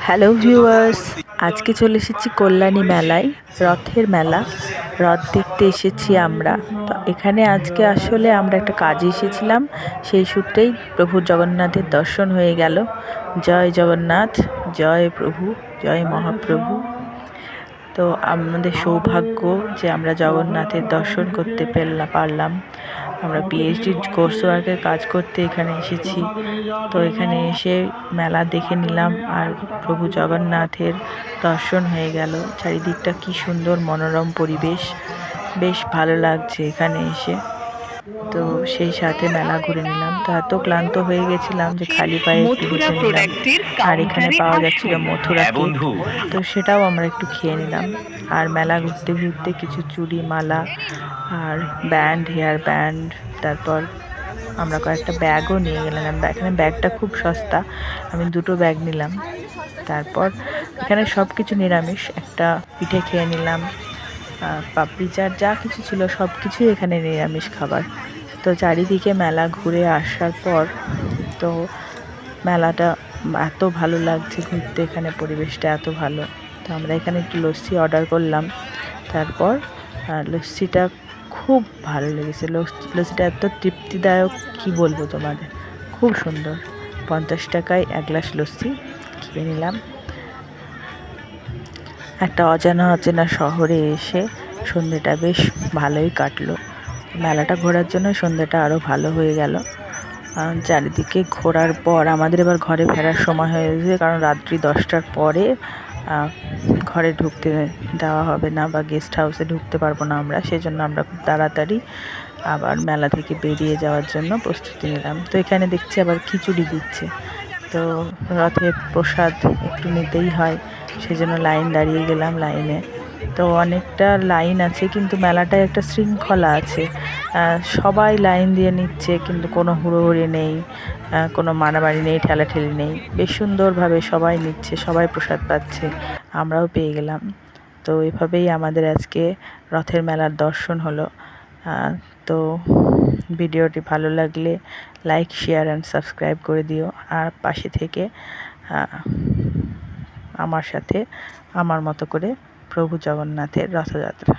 Hello viewers, আজকে চলে এসেছি কল্যাণী মেলায়। রথের মেলা, রথ দেখতে এসেছি আমরা। তো এখানে আজকে আসলে আমরা একটা কাজে এসেছিলাম, সেই সূত্রেই প্রভু জগন্নাথের দর্শন হয়ে গেল। জয় জগন্নাথ, জয় প্রভু, জয় মহাপ্রভু। তো আমাদের সৌভাগ্য যে আমরা জগন্নাথের দর্শন করতে পারলাম। আমরা পিএইচডি কোর্স ওয়ার্কের কাজ করতে এখানে এসেছি। তো এখানে এসে মেলা দেখে নিলাম আর প্রভু জগন্নাথের দর্শন হয়ে গেল। চারিদিকটা কি সুন্দর মনোরম পরিবেশ, বেশ ভালো লাগছে এখানে এসে। তো সেই সাথে মেলা ঘুরে নিলাম। তো এত ক্লান্ত হয়ে গেছিলাম যে খালি পায়ে একটু হেঁটে নিলাম। আর এখানে পাওয়া যাচ্ছিল মথুরা কেক, তো সেটাও আমরা একটু খেয়ে নিলাম। আর মেলা ঘুরতে ঘুরতে কিছু চুড়ি, মালা আর ব্যান্ড, হেয়ার ব্যান্ড, তারপর আমরা কয়েকটা ব্যাগও নিয়ে গেলাম। এখানে ব্যাগটা খুব সস্তা, আমি 2টো ব্যাগ নিলাম। তারপর এখানে সব কিছু নিরামিষ, একটা পিঠে খেয়ে নিলাম। পাপড়ি চাট যা কিছু ছিল সব কিছুই এখানে নিরামিষ খাবার। তো চারিদিকে মেলা ঘুরে আসার পর তো মেলাটা এত ভালো লাগছে ঘুরতে, এখানে পরিবেশটা এত ভালো। তো আমরা এখানে একটু লস্যি অর্ডার করলাম। তারপর লস্যিটা খুব ভালো লেগেছে। লস্যিটা এত তৃপ্তিদায়ক, কি বলবো তোমাদের, খুব সুন্দর। 50 টাকায় 1 গ্লাস লস্যি খেয়ে নিলাম। একটা অচেনা শহরে এসে সন্ধ্যেটা বেশ ভালোই কাটলো। মেলাটা ঘোরার জন্য সন্ধ্যেটা আরও ভালো হয়ে গেল। চারিদিকে ঘোরার পর আমাদের এবার ঘরে ফেরার সময় হয়ে গেছে, কারণ রাত্রি 10টার পরে ঘরে ঢুকতে দেওয়া হবে না, বা গেস্ট হাউসে ঢুকতে পারবো না আমরা। সেজন্য আমরা খুব তাড়াতাড়ি আবার মেলা থেকে বেরিয়ে যাওয়ার জন্য প্রস্তুতি নিলাম। তো এখানে দেখছি আবার খিচুড়ি দিচ্ছে। তো রথের প্রসাদ একটু নিতেই হয়, সেজন্য লাইন দাঁড়িয়ে গেলাম লাইনে। তো অনেকটা লাইন আছে, কিন্তু মেলাটায় একটা শৃঙ্খলা আছে। সবাই লাইন দিয়ে নিচ্ছে, কিন্তু কোনো হুড়োহুড়ি নেই, কোনো মারামারি নেই, ঠেলাঠেলি নেই। বেশ সুন্দরভাবে সবাই নিচ্ছে, সবাই প্রসাদ পাচ্ছে, আমরাও পেয়ে গেলাম। তো এভাবেই আমাদের আজকে রথের মেলার দর্শন হলো। তো ভিডিওটি ভালো লাগলে লাইক, শেয়ার অ্যান্ড সাবস্ক্রাইব করে দিও। আর পাশে থেকে আমার সাথে আমার মতো করে প্রভু জগন্নাথের রথযাত্রা